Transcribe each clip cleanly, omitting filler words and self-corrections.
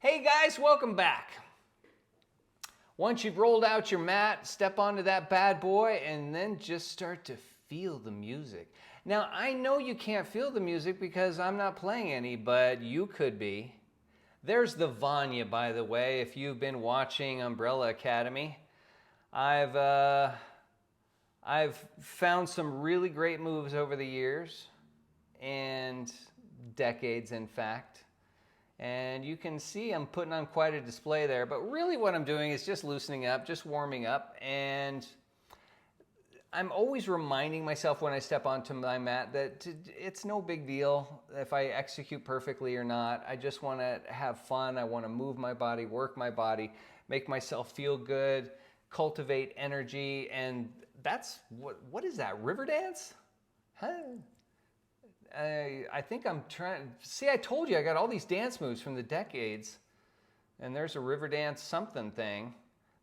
Hey guys, welcome back. Once you've rolled out your mat, step onto that bad boy and then just start to feel the music. Now, I know you can't feel the music because I'm not playing any, but you could be. There's the Vanya, by the way, if you've been watching Umbrella Academy. I've found some really great moves over the years and decades, in fact. And you can see I'm putting on quite a display there, but really what I'm doing is just loosening up, just warming up, and I'm always reminding myself when I step onto my mat that it's no big deal if I execute perfectly or not. I just want to have fun. I want to move my body, work my body, make myself feel good, cultivate energy, and that's, what is that, river dance? Huh? I think I'm trying, see, I told you I got all these dance moves from the decades, and there's a river dance something thing,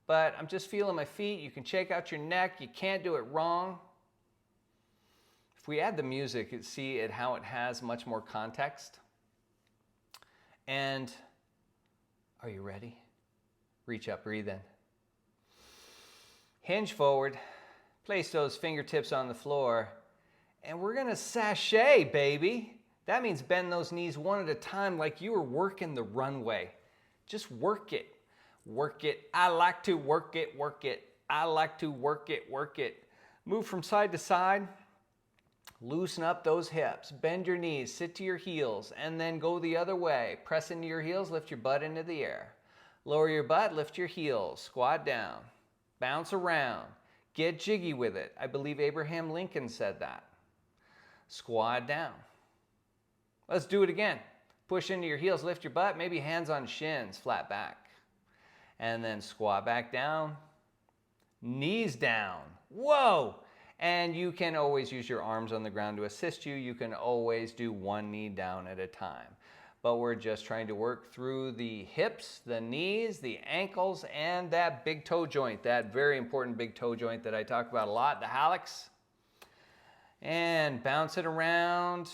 but I'm just feeling my feet. You can shake out your neck. You can't do it wrong. If we add the music, you see how it has much more context. And are you ready? Reach up, breathe in. Hinge forward, place those fingertips on the floor. And we're gonna sashay, baby. That means bend those knees one at a time like you were working the runway. Just work it. Work it. I like to work it, work it. I like to work it, work it. Move from side to side. Loosen up those hips. Bend your knees, sit to your heels, and then go the other way. Press into your heels, lift your butt into the air. Lower your butt, lift your heels, squat down. Bounce around. Get jiggy with it. I believe Abraham Lincoln said that. Squat down. Let's do it again. Push into your heels, lift your butt, maybe hands on shins, flat back. And then squat back down, knees down. Whoa! And you can always use your arms on the ground to assist you. You can always do one knee down at a time. But we're just trying to work through the hips, the knees, the ankles, and that big toe joint, that very important big toe joint that I talk about a lot, the hallux. And bounce it around.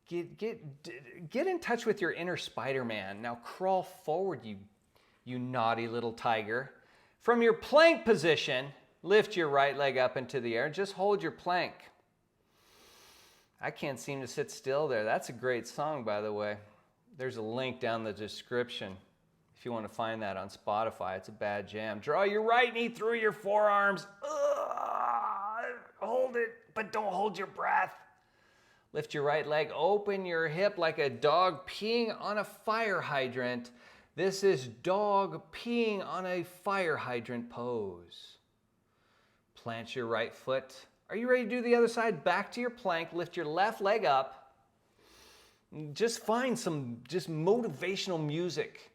Get in touch with your inner Spider-Man. Now crawl forward, you naughty little tiger. From your plank position, lift your right leg up into the air. Just hold your plank. I can't seem to sit still there. That's a great song, by the way. There's a link down in the description if you want to find that on Spotify. It's a bad jam. Draw your right knee through your forearms. Hold it, but don't hold your breath. Lift your right leg, open your hip like a dog peeing on a fire hydrant. This is dog peeing on a fire hydrant pose. Plant your right foot. Are you ready to do the other side? Back to your plank, lift your left leg up. Just find some motivational music.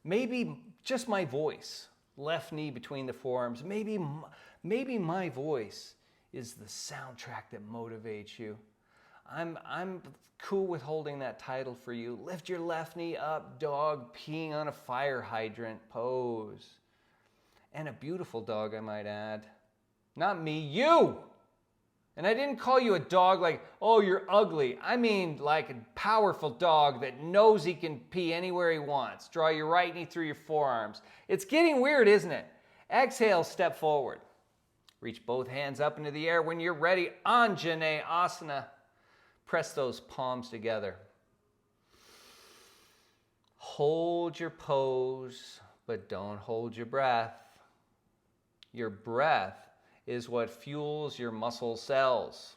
Maybe just my voice. Left knee between the forearms. Maybe my voice is the soundtrack that motivates you. I'm cool with holding that title for you. Lift your left knee up, dog peeing on a fire hydrant pose. And a beautiful dog, I might add. Not me, you! And I didn't call you a dog like, oh, you're ugly. I mean like a powerful dog that knows he can pee anywhere he wants. Draw your right knee through your forearms. It's getting weird, isn't it? Exhale, step forward. Reach both hands up into the air. When you're ready, Anjane Asana. Press those palms together. Hold your pose, but don't hold your breath. Your breath is what fuels your muscle cells.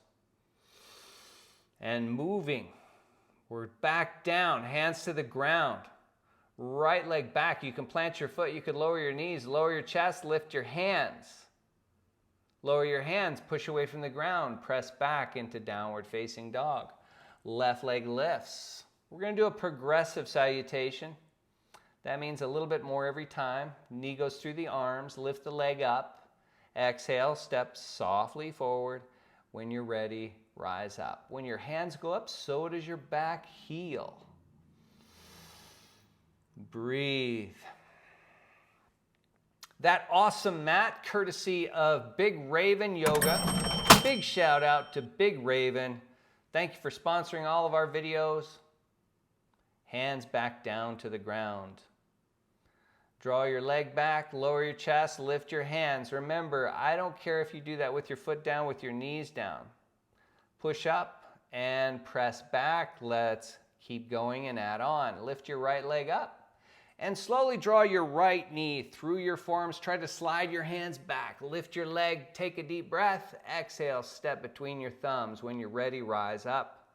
And moving. We're back down, hands to the ground. Right leg back. You can plant your foot. You could lower your knees, lower your chest, lift your hands. Lower your hands, push away from the ground, press back into downward facing dog. Left leg lifts. We're going to do a progressive salutation. That means a little bit more every time. Knee goes through the arms, lift the leg up. Exhale, step softly forward. When you're ready, rise up. When your hands go up, so does your back heel. Breathe. That awesome mat, courtesy of Big Raven Yoga. Big shout out to Big Raven. Thank you for sponsoring all of our videos. hands back down to the ground. Draw your leg back, lower your chest, lift your hands. Remember, I don't care if you do that with your foot down, with your knees down. Push up and press back. Let's keep going and add on. Lift your right leg up and slowly draw your right knee through your forearms. Try to slide your hands back. Lift your leg, take a deep breath. Exhale, step between your thumbs. When you're ready, rise up.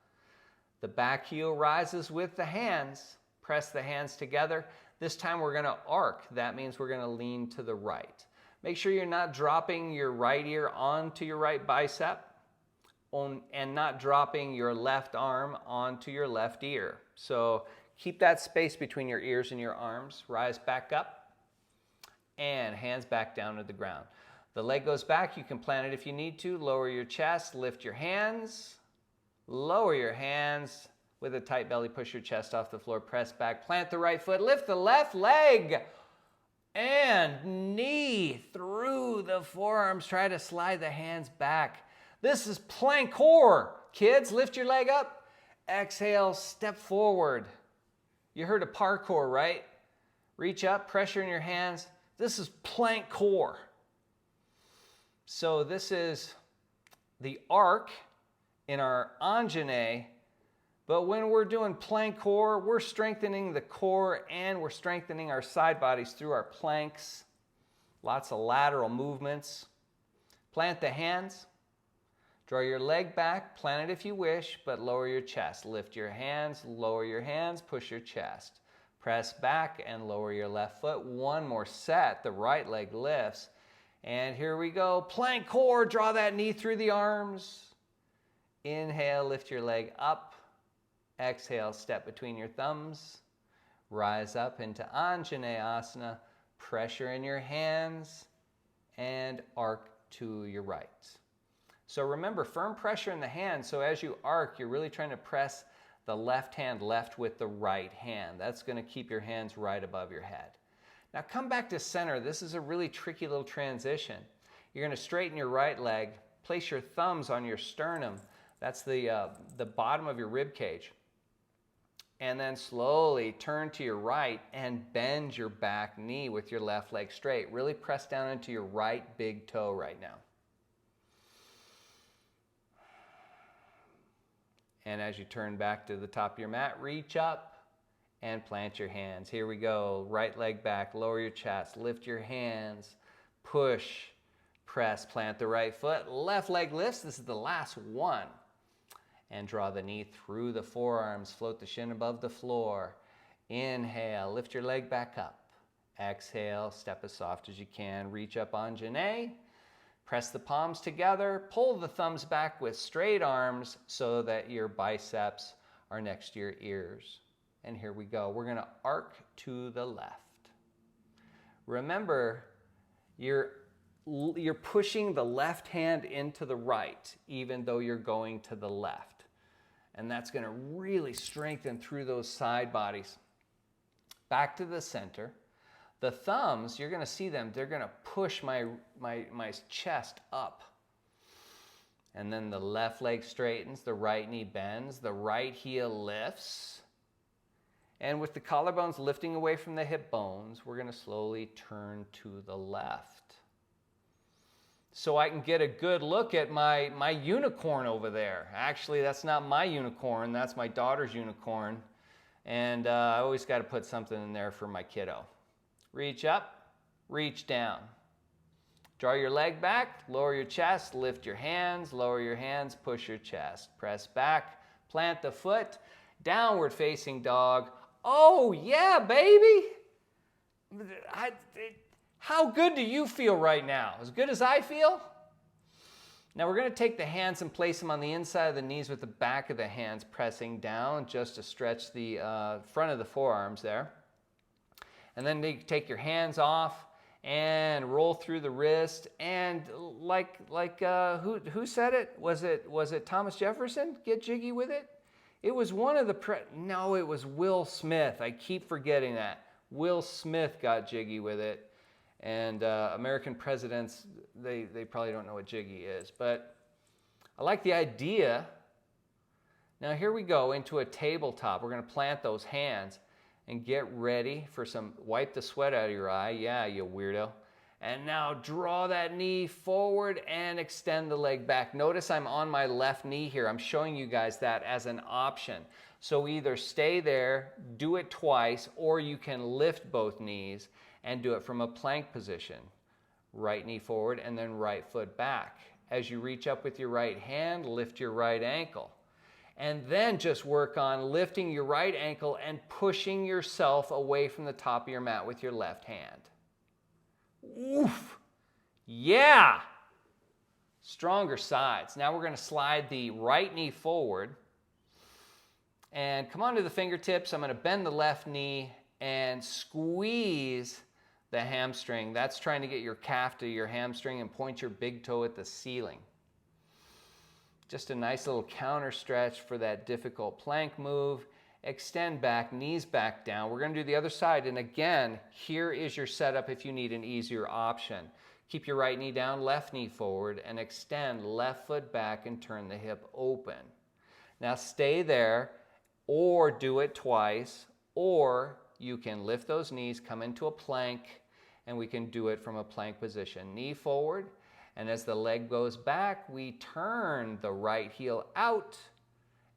The back heel rises with the hands. Press the hands together. This time we're going to arc. That means we're going to lean to the right. Make sure you're not dropping your right ear onto your right bicep and not dropping your left arm onto your left ear. So keep that space between your ears and your arms. Rise back up and hands back down to the ground. The leg goes back. You can plant it if you need to. Lower your chest. Lift your hands. Lower your hands. With a tight belly, push your chest off the floor, press back, plant the right foot, lift the left leg, and knee through the forearms. Try to slide the hands back. This is plank core. Kids, lift your leg up. Exhale, step forward. You heard of parkour, right? Reach up, pressure in your hands. This is plank core. So this is the arc in our Anjane. But when we're doing plank core, we're strengthening the core and we're strengthening our side bodies through our planks. Lots of lateral movements. Plant the hands. Draw your leg back. Plant it if you wish, but lower your chest. Lift your hands, lower your hands, push your chest. Press back and lower your left foot. One more set. The right leg lifts. And here we go. Plank core. Draw that knee through the arms. Inhale, lift your leg up. Exhale, step between your thumbs. Rise up into Anjaneyasana. Pressure in your hands and arc to your right. So remember, firm pressure in the hands. So as you arc, you're really trying to press the left hand left with the right hand. That's going to keep your hands right above your head. Now come back to center. This is a really tricky little transition. You're going to straighten your right leg. Place your thumbs on your sternum. That's the bottom of your rib cage. And then slowly turn to your right and bend your back knee with your left leg straight. Really press down into your right big toe right now. And as you turn back to the top of your mat, reach up and plant your hands. Here we go. Right leg back, lower your chest, lift your hands, push, press, plant the right foot. Left leg lifts. This is the last one. And draw the knee through the forearms. Float the shin above the floor. Inhale, lift your leg back up. Exhale, step as soft as you can. Reach up on Anjane. Press the palms together. Pull the thumbs back with straight arms so that your biceps are next to your ears. And here we go. We're going to arc to the left. Remember, you're pushing the left hand into the right, even though you're going to the left. And that's going to really strengthen through those side bodies. Back to the center. The thumbs, you're going to see them, they're going to push my chest up. And then the left leg straightens, the right knee bends, the right heel lifts. And with the collarbones lifting away from the hip bones, we're going to slowly turn to the left. So I can get a good look at my unicorn over there. Actually, that's not my unicorn, that's my daughter's unicorn. And I always got to put something in there for my kiddo. Reach up, reach down. Draw your leg back, lower your chest, lift your hands, lower your hands, push your chest. Press back, plant the foot, downward facing dog. Oh yeah, baby! How good do you feel right now? As good as I feel? Now we're going to take the hands and place them on the inside of the knees with the back of the hands pressing down just to stretch the front of the forearms there. And then you take your hands off and roll through the wrist. And who said it? Was it Thomas Jefferson? Get jiggy with it? It was one of the no, it was Will Smith. I keep forgetting that. Will Smith got jiggy with it. And American presidents, they probably don't know what jiggy is. But I like the idea Now here we go into a tabletop. We're going to plant those hands and get ready for some, wipe the sweat out of your eye. Yeah, you weirdo. And now draw that knee forward and extend the leg back. Notice I'm on my left knee here. I'm showing you guys that as an option. So either stay there, do it twice, or you can lift both knees and do it from a plank position. Right knee forward and then right foot back. As you reach up with your right hand, lift your right ankle. And then just work on lifting your right ankle and pushing yourself away from the top of your mat with your left hand. Oof! Yeah! Stronger sides. Now we're going to slide the right knee forward and come onto the fingertips. I'm going to bend the left knee and squeeze the hamstring. That's trying to get your calf to your hamstring and point your big toe at the ceiling. Just a nice little counter stretch for that difficult plank move. Extend back, knees back down. We're going to do the other side. And again, here is your setup if you need an easier option. Keep your right knee down, left knee forward, and extend left foot back and turn the hip open. Now stay there, or do it twice, or you can lift those knees, come into a plank, and we can do it from a plank position. Knee forward, and as the leg goes back, we turn the right heel out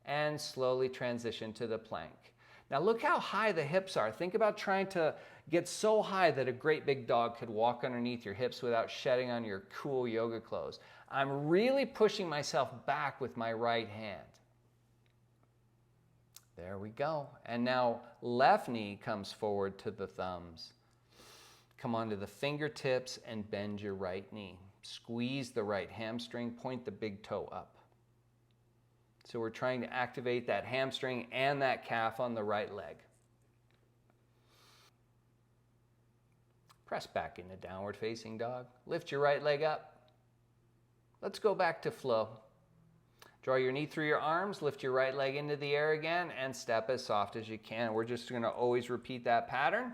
and slowly transition to the plank. Now look how high the hips are. Think about trying to get so high that a great big dog could walk underneath your hips without shedding on your cool yoga clothes. I'm really pushing myself back with my right hand. There we go. And now left knee comes forward to the thumbs. Come onto the fingertips and bend your right knee. Squeeze the right hamstring, point the big toe up. So we're trying to activate that hamstring and that calf on the right leg. Press back into downward facing dog. Lift your right leg up. Let's go back to flow. Draw your knee through your arms, lift your right leg into the air again, and step as soft as you can. We're just going to always repeat that pattern.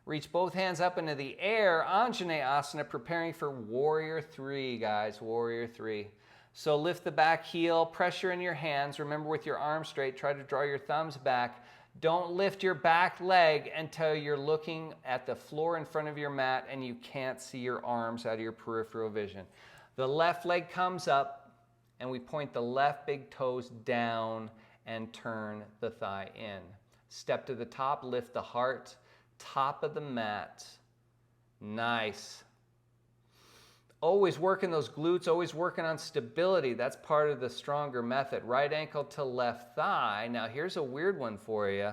Reach both hands up into the air, Anjaneyasana, preparing for Warrior 3, guys, Warrior 3. So lift the back heel, pressure in your hands. Remember, with your arms straight, try to draw your thumbs back. Don't lift your back leg until you're looking at the floor in front of your mat and you can't see your arms out of your peripheral vision. The left leg comes up and we point the left big toes down and turn the thigh in. Step to the top, lift the heart. Top of the mat. Nice. Always working those glutes, always working on stability. That's part of the stronger method. Right ankle to left thigh. Now here's a weird one for you.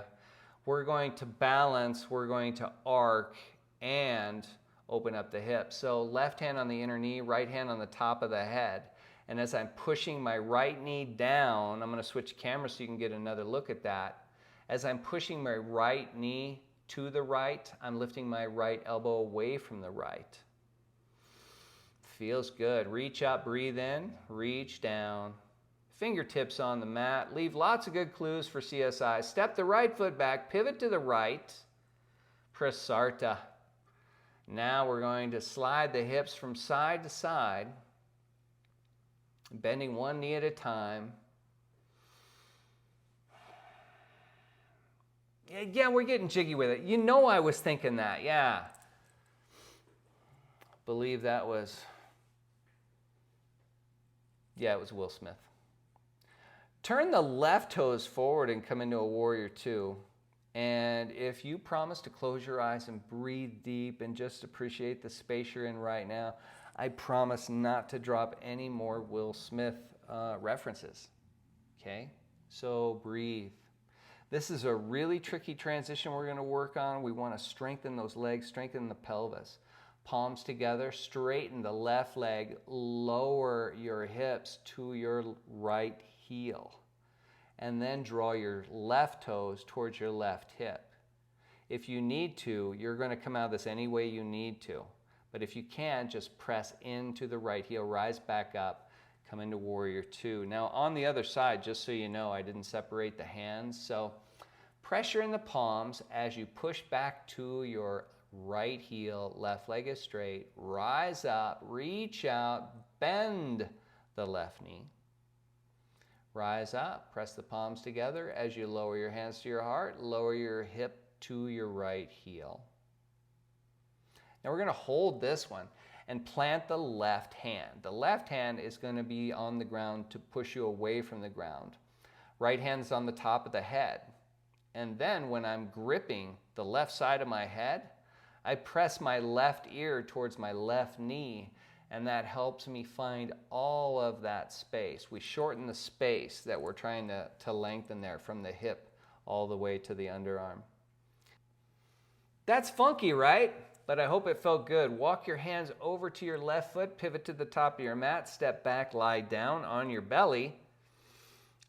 We're going to balance, we're going to arc and open up the hip. So left hand on the inner knee, right hand on the top of the head. And as I'm pushing my right knee down, I'm going to switch cameras so you can get another look at that. As I'm pushing my right knee to the right, I'm lifting my right elbow away from the right. Feels good. Reach up, breathe in, reach down. Fingertips on the mat. Leave lots of good clues for CSI. Step the right foot back, pivot to the right. Prasarta. Now we're going to slide the hips from side to side, bending one knee at a time. Yeah, we're getting jiggy with it. You know I was thinking that, yeah. Believe that was, yeah, it was Will Smith. Turn the left toes forward and come into a Warrior 2. And if you promise to close your eyes and breathe deep and just appreciate the space you're in right now, I promise not to drop any more Will Smith references, okay? So breathe. This is a really tricky transition we're going to work on. We want to strengthen those legs, strengthen the pelvis. Palms together, straighten the left leg, lower your hips to your right heel. And then draw your left toes towards your left hip. If you need to, you're going to come out of this any way you need to. But if you can, just press into the right heel, rise back up, come into Warrior 2. Now on the other side, just so you know, I didn't separate the hands. So pressure in the palms as you push back to your right heel, left leg is straight, rise up, reach out, bend the left knee. Rise up, press the palms together as you lower your hands to your heart, lower your hip to your right heel. Now we're going to hold this one and plant the left hand. The left hand is going to be on the ground to push you away from the ground. Right hand's on the top of the head. And then when I'm gripping the left side of my head, I press my left ear towards my left knee, and that helps me find all of that space. We shorten the space that we're trying to lengthen there from the hip all the way to the underarm. That's funky, right? But I hope it felt good. Walk your hands over to your left foot, pivot to the top of your mat, step back, lie down on your belly.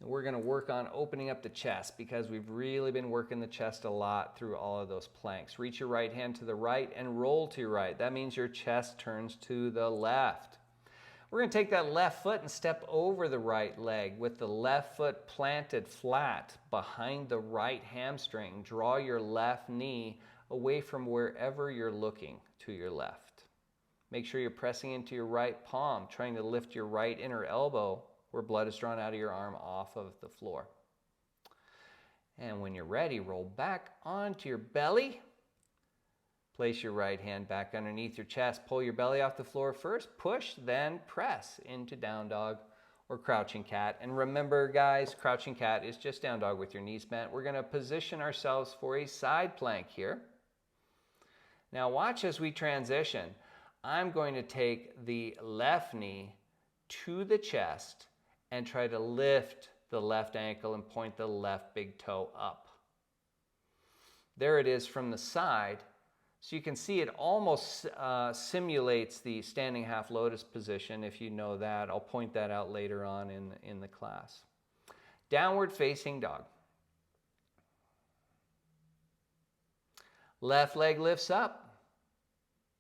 And we're going to work on opening up the chest because we've really been working the chest a lot through all of those planks. Reach your right hand to the right and roll to your right. That means your chest turns to the left. We're going to take that left foot and step over the right leg with the left foot planted flat behind the right hamstring. Draw your left knee away from wherever you're looking to your left. Make sure you're pressing into your right palm, trying to lift your right inner elbow where blood is drawn out of your arm off of the floor. And when you're ready, roll back onto your belly. Place your right hand back underneath your chest. Pull your belly off the floor first. Push, then press into down dog or crouching cat. And remember, guys, crouching cat is just down dog with your knees bent. We're going to position ourselves for a side plank here. Now watch as we transition. I'm going to take the left knee to the chest and try to lift the left ankle and point the left big toe up. There it is from the side. So you can see it almost simulates the standing half lotus position, if you know that. I'll point that out later on in the class. Downward facing dog. Left leg lifts up.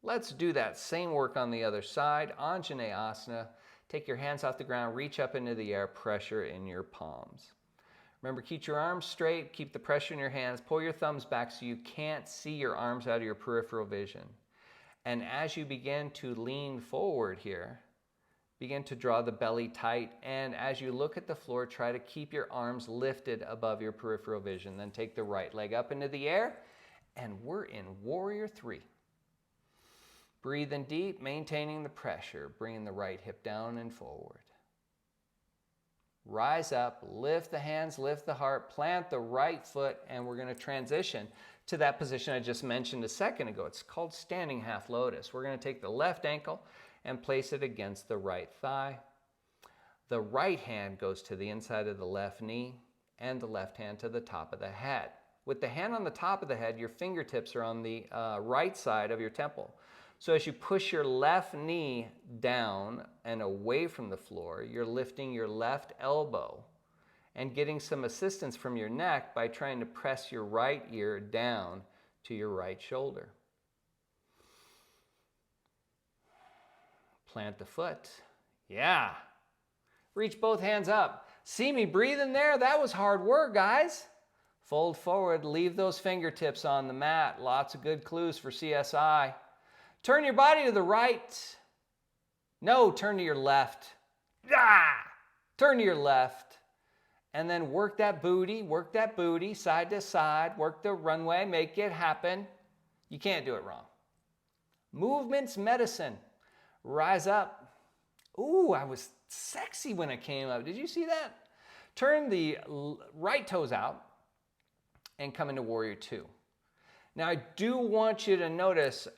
Let's do that same work on the other side. Anjaneyasana. Take your hands off the ground, reach up into the air, pressure in your palms. Remember, keep your arms straight, keep the pressure in your hands, pull your thumbs back so you can't see your arms out of your peripheral vision. And as you begin to lean forward here, begin to draw the belly tight, and as you look at the floor, try to keep your arms lifted above your peripheral vision. Then take the right leg up into the air, and we're in Warrior 3. Breathe in deep, maintaining the pressure, bringing the right hip down and forward. Rise up, lift the hands, lift the heart, plant the right foot, and we're going to transition to that position I just mentioned a second ago. It's called standing half lotus. We're going to take the left ankle and place it against the right thigh. The right hand goes to the inside of the left knee and the left hand to the top of the head. With the hand on the top of the head, your fingertips are on the right side of your temple. So as you push your left knee down and away from the floor, you're lifting your left elbow and getting some assistance from your neck by trying to press your right ear down to your right shoulder. Plant the foot. Yeah. Reach both hands up. See me breathing there? That was hard work, guys. Fold forward, leave those fingertips on the mat. Lots of good clues for CSI. Turn your body to the right. No, turn to your left. Ah! Turn to your left. And then work that booty, side to side, work the runway, make it happen. You can't do it wrong. Movement's medicine. Rise up. Ooh, I was sexy when I came up. Did you see that? Turn the right toes out and come into Warrior 2. Now, I do want you to notice,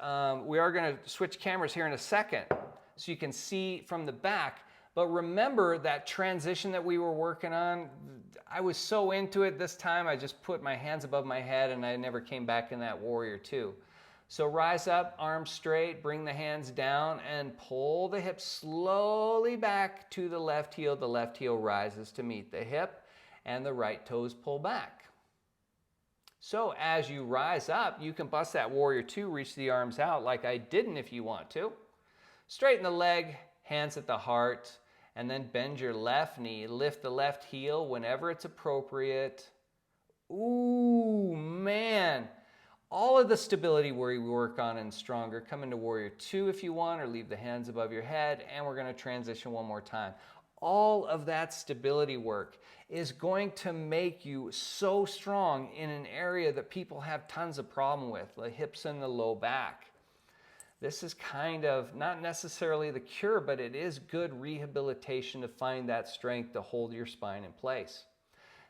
we are going to switch cameras here in a second so you can see from the back. But remember that transition that we were working on? I was so into it this time, I just put my hands above my head and I never came back in that Warrior 2. So rise up, arms straight, bring the hands down and pull the hips slowly back to the left heel. The left heel rises to meet the hip and the right toes pull back. So as you rise up, you can bust that Warrior 2, reach the arms out like I didn't if you want to. Straighten the leg, hands at the heart, and then bend your left knee. Lift the left heel whenever it's appropriate. Ooh, man. All of the stability we work on and stronger. Come into Warrior 2 if you want, or leave the hands above your head, and we're going to transition one more time. All of that stability work is going to make you so strong in an area that people have tons of problem with, the hips and the low back. This is kind of not necessarily the cure, but it is good rehabilitation to find that strength to hold your spine in place.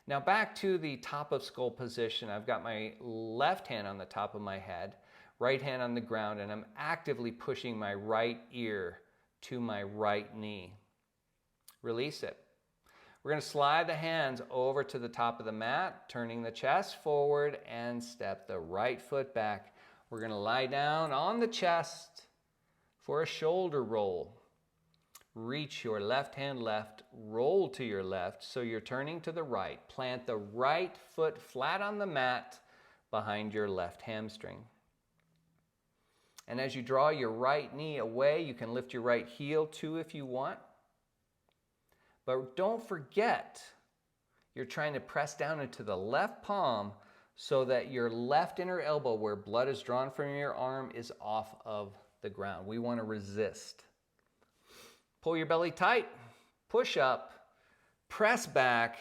Now back to the top of skull position. I've got my left hand on the top of my head, right hand on the ground, and I'm actively pushing my right ear to my right knee. Release it. We're going to slide the hands over to the top of the mat, turning the chest forward and step the right foot back. We're going to lie down on the chest for a shoulder roll. Reach your left hand left, roll to your left so you're turning to the right. Plant the right foot flat on the mat behind your left hamstring. And as you draw your right knee away, you can lift your right heel too if you want. But don't forget, you're trying to press down into the left palm so that your left inner elbow, where blood is drawn from your arm, is off of the ground. We want to resist. Pull your belly tight, push up, press back.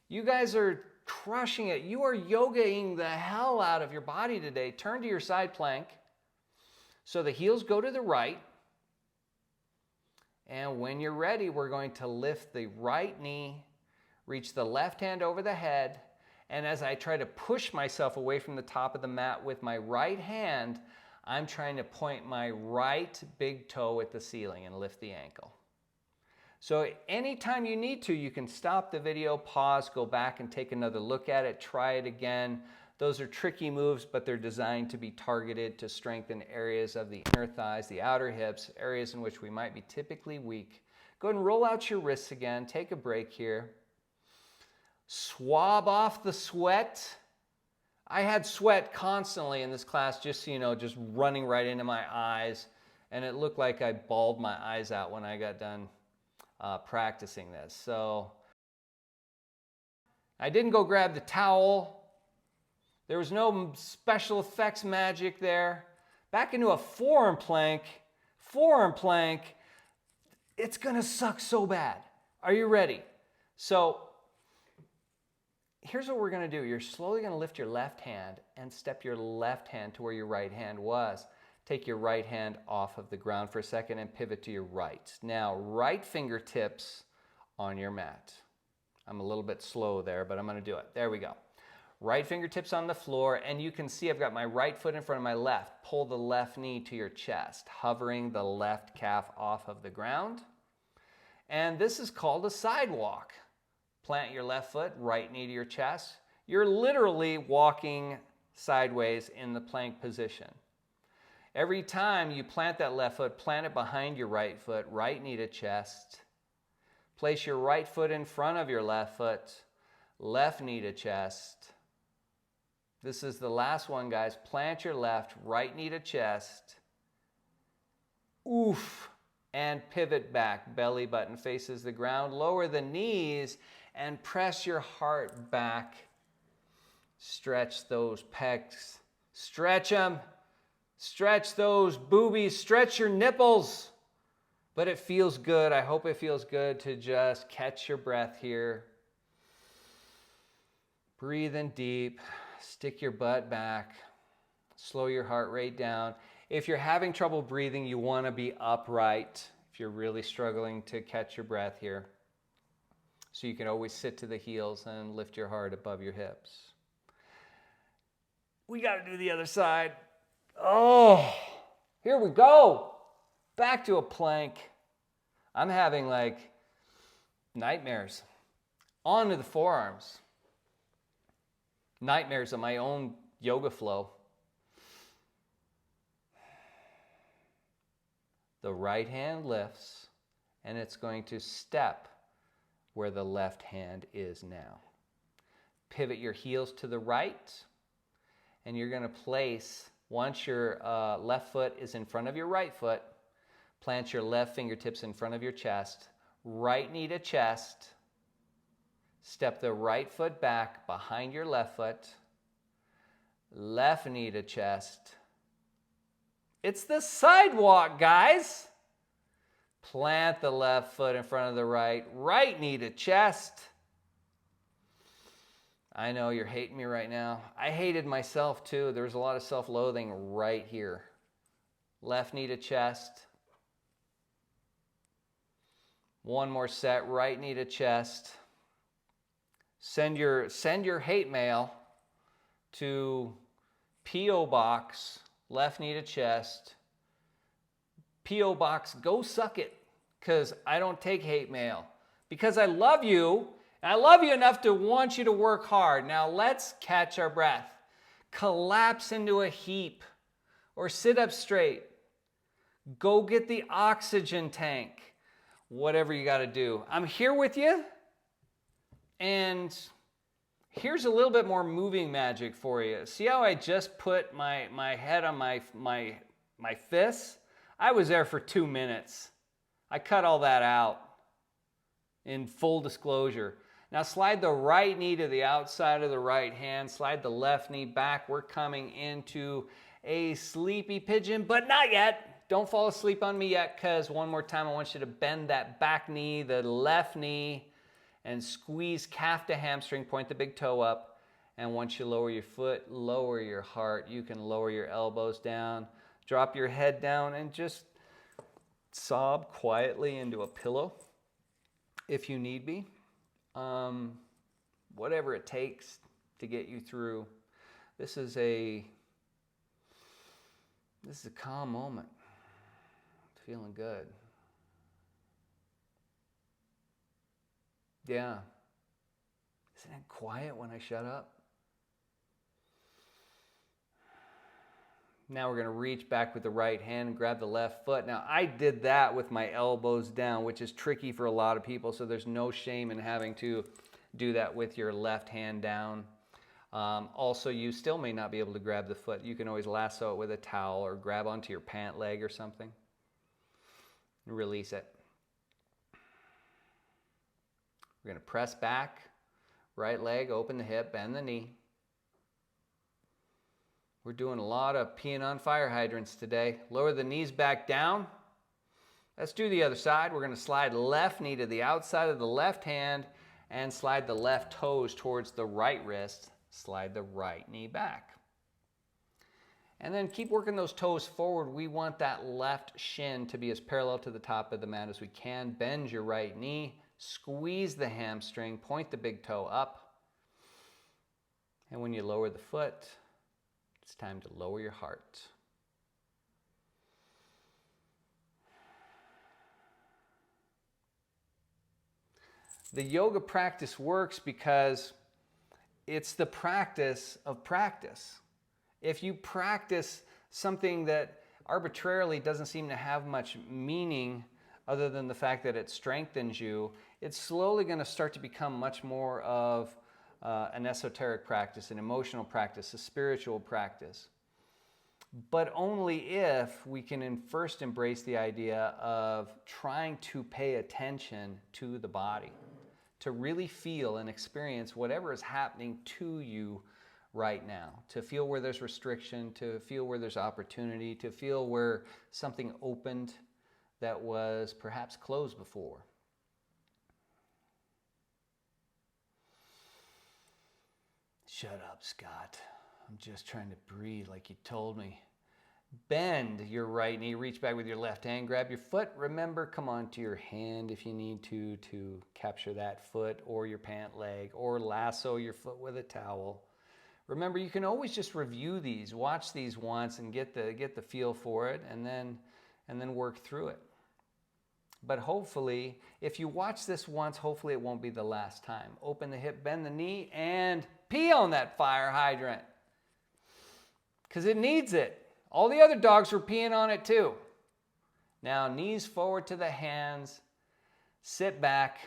You guys are crushing it. You are yogaing the hell out of your body today. Turn to your side plank so the heels go to the right. And when you're ready, we're going to lift the right knee, reach the left hand over the head, and as I try to push myself away from the top of the mat with my right hand, I'm trying to point my right big toe at the ceiling and lift the ankle. So anytime you need to, you can stop the video, pause, go back and take another look at it, try it again. Those are tricky moves, but they're designed to be targeted to strengthen areas of the inner thighs, the outer hips, areas in which we might be typically weak. Go ahead and roll out your wrists again. Take a break here. Swab off the sweat. I had sweat constantly in this class, just so you know, just running right into my eyes. And it looked like I bawled my eyes out when I got done practicing this. So I didn't go grab the towel. There was no special effects magic there. Back into a forearm plank. Forearm plank. It's going to suck so bad. Are you ready? So here's what we're going to do. You're slowly going to lift your left hand and step your left hand to where your right hand was. Take your right hand off of the ground for a second and pivot to your right. Now, right fingertips on your mat. I'm a little bit slow there, but I'm going to do it. There we go. Right fingertips on the floor, and you can see I've got my right foot in front of my left. Pull the left knee to your chest, hovering the left calf off of the ground. And this is called a sidewalk. Plant your left foot, right knee to your chest. You're literally walking sideways in the plank position. Every time you plant that left foot, plant it behind your right foot, right knee to chest. Place your right foot in front of your left foot, left knee to chest. This is the last one, guys. Plant your left, right knee to chest. Oof. And pivot back. Belly button faces the ground. Lower the knees and press your heart back. Stretch those pecs. Stretch them. Stretch those boobies. Stretch your nipples. But it feels good. I hope it feels good to just catch your breath here. Breathe in deep. Stick your butt back. Slow your heart rate down. If you're having trouble breathing, you want to be upright if you're really struggling to catch your breath here. So you can always sit to the heels and lift your heart above your hips. We got to do the other side. Oh, here we go. Back to a plank. I'm having like nightmares. On to the forearms. Nightmares of my own yoga flow. The right hand lifts, and it's going to step where the left hand is now. Pivot your heels to the right, and you're going to place, once your left foot is in front of your right foot, plant your left fingertips in front of your chest, right knee to chest. Step the right foot back behind your left foot. Left knee to chest. It's the sidewalk, guys. Plant the left foot in front of the right. Right knee to chest. I know you're hating me right now. I hated myself too. There was a lot of self-loathing right here. Left knee to chest. One more set, right knee to chest. Send your hate mail to P.O. Box, left knee to chest. P.O. Box, go suck it, because I don't take hate mail. Because I love you, and I love you enough to want you to work hard. Now let's catch our breath. Collapse into a heap or sit up straight. Go get the oxygen tank. Whatever you got to do. I'm here with you. And here's a little bit more moving magic for you. See how I just put my head on my fists? I was there for 2 minutes. I cut all that out in full disclosure. Now slide the right knee to the outside of the right hand. Slide the left knee back. We're coming into a sleepy pigeon, but not yet. Don't fall asleep on me yet, because one more time I want you to bend that back knee, the left knee, and squeeze calf to hamstring, point the big toe up. And once you lower your foot, lower your heart. You can lower your elbows down, drop your head down, and just sob quietly into a pillow if you need be. Whatever it takes to get you through. This is a calm moment. Feeling good. Yeah. Isn't it quiet when I shut up? Now we're going to reach back with the right hand and grab the left foot. Now I did that with my elbows down, which is tricky for a lot of people, so there's no shame in having to do that with your left hand down. Also, you still may not be able to grab the foot. You can always lasso it with a towel or grab onto your pant leg or something. And release it. We're going to press back, right leg, open the hip, bend the knee. We're doing a lot of peeing on fire hydrants today. Lower the knees back down. Let's do the other side. We're going to slide left knee to the outside of the left hand and slide the left toes towards the right wrist. Slide the right knee back. And then keep working those toes forward. We want that left shin to be as parallel to the top of the mat as we can. Bend your right knee, squeeze the hamstring, point the big toe up. And when you lower the foot, it's time to lower your heart. The yoga practice works because it's the practice of practice. If you practice something that arbitrarily doesn't seem to have much meaning other than the fact that it strengthens you, it's slowly going to start to become much more of an esoteric practice, an emotional practice, a spiritual practice. But only if we can first embrace the idea of trying to pay attention to the body, to really feel and experience whatever is happening to you right now, to feel where there's restriction, to feel where there's opportunity, to feel where something opened that was perhaps closed before. Shut up, Scott. I'm just trying to breathe like you told me. Bend your right knee, reach back with your left hand, grab your foot. Remember, come onto your hand if you need to capture that foot or your pant leg, or lasso your foot with a towel. Remember, you can always just review these, watch these once and get the feel for it, and then work through it. But hopefully, if you watch this once, hopefully it won't be the last time. Open the hip, bend the knee, and pee on that fire hydrant. Because it needs it. All the other dogs were peeing on it too. Now, knees forward to the hands, sit back.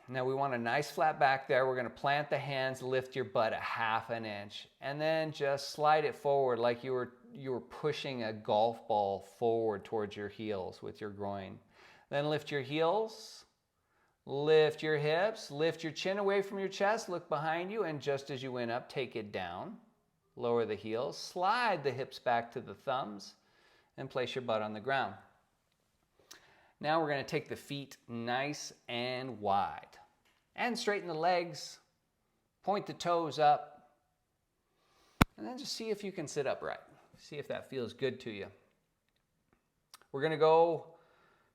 Now we want a nice flat back there. We're going to plant the hands, lift your butt a ½ inch, and then just slide it forward like you were pushing a golf ball forward towards your heels with your groin. Then lift your heels, lift your hips, lift your chin away from your chest, look behind you, and just as you went up, take it down. Lower the heels, slide the hips back to the thumbs, and place your butt on the ground. Now we're going to take the feet nice and wide and straighten the legs, point the toes up, and then just see if you can sit upright. See if that feels good to you. We're going to go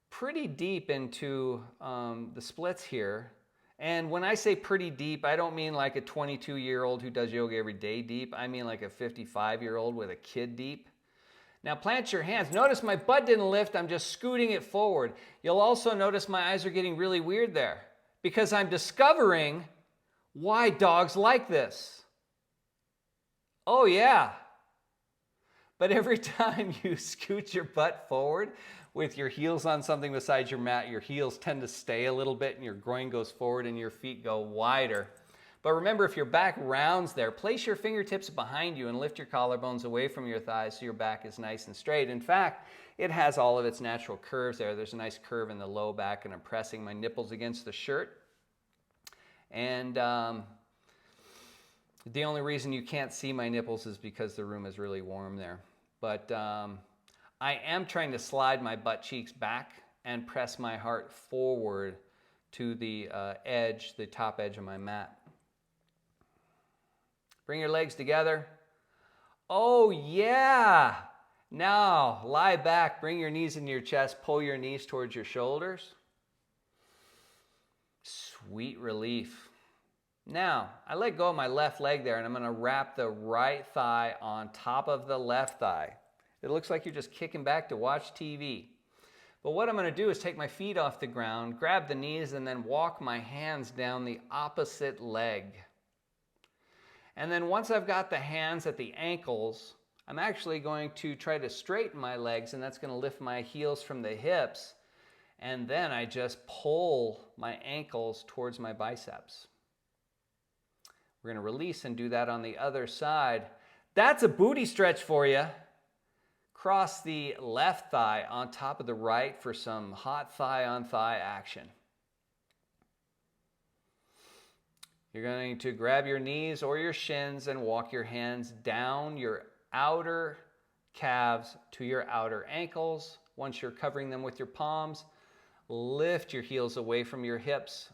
pretty deep into the splits here. And when I say pretty deep, I don't mean like a 22-year-old who does yoga every day deep. I mean like a 55-year-old with a kid deep. Now plant your hands. Notice my butt didn't lift. I'm just scooting it forward. You'll also notice my eyes are getting really weird there because I'm discovering why dogs like this. Oh yeah. But every time you scoot your butt forward with your heels on something besides your mat, your heels tend to stay a little bit and your groin goes forward and your feet go wider. But remember, if your back rounds there, place your fingertips behind you and lift your collarbones away from your thighs so your back is nice and straight. In fact, it has all of its natural curves there. There's a nice curve in the low back, and I'm pressing my nipples against the shirt. And the only reason you can't see my nipples is because the room is really warm there. But I am trying to slide my butt cheeks back and press my heart forward to the edge, the top edge of my mat. Bring your legs together. Oh yeah! Now lie back, bring your knees into your chest, pull your knees towards your shoulders. Sweet relief. Now, I let go of my left leg there and I'm going to wrap the right thigh on top of the left thigh. It looks like you're just kicking back to watch TV. But what I'm going to do is take my feet off the ground, grab the knees, and then walk my hands down the opposite leg. And then once I've got the hands at the ankles, I'm actually going to try to straighten my legs, and that's going to lift my heels from the hips. And then I just pull my ankles towards my biceps. We're going to release and do that on the other side. That's a booty stretch for you. Cross the left thigh on top of the right for some hot thigh on thigh action. You're going to grab your knees or your shins and walk your hands down your outer calves to your outer ankles. Once you're covering them with your palms, lift your heels away from your hips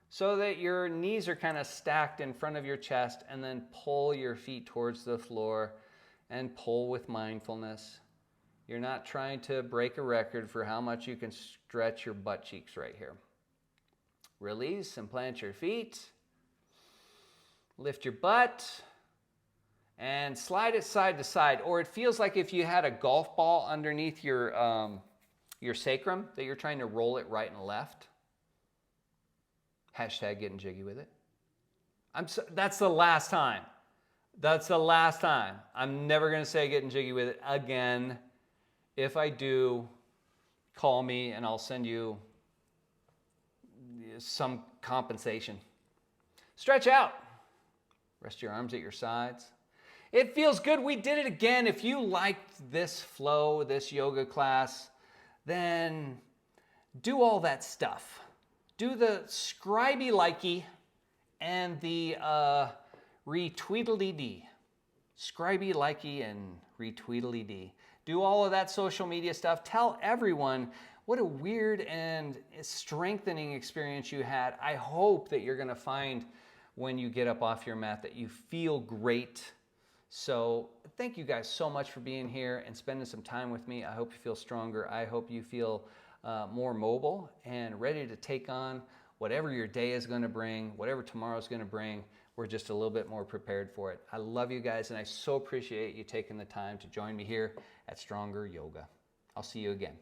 so that your knees are kind of stacked in front of your chest, and then pull your feet towards the floor and pull with mindfulness. You're not trying to break a record for how much you can stretch your butt cheeks right here. Release and plant your feet. Lift your butt and slide it side to side, or it feels like if you had a golf ball underneath your sacrum that you're trying to roll it right and left. Hashtag getting jiggy with it. That's the last time. That's the last time. I'm never going to say getting jiggy with it again. If I do, call me and I'll send you some compensation. Stretch out. Rest your arms at your sides. It feels good. We did it again. If you liked this flow, this yoga class, then do all that stuff. Do the scribey-likey and the retweedledee. Scribey-likey and retweedledee. Do all of that social media stuff. Tell everyone what a weird and strengthening experience you had. I hope that you're going to find when you get up off your mat that you feel great. So thank you guys so much for being here and spending some time with me. I hope you feel stronger. I hope you feel more mobile and ready to take on whatever your day is going to bring, whatever tomorrow's going to bring. We're just a little bit more prepared for it. I love you guys, and I so appreciate you taking the time to join me here at Stronger Yoga. I'll see you again.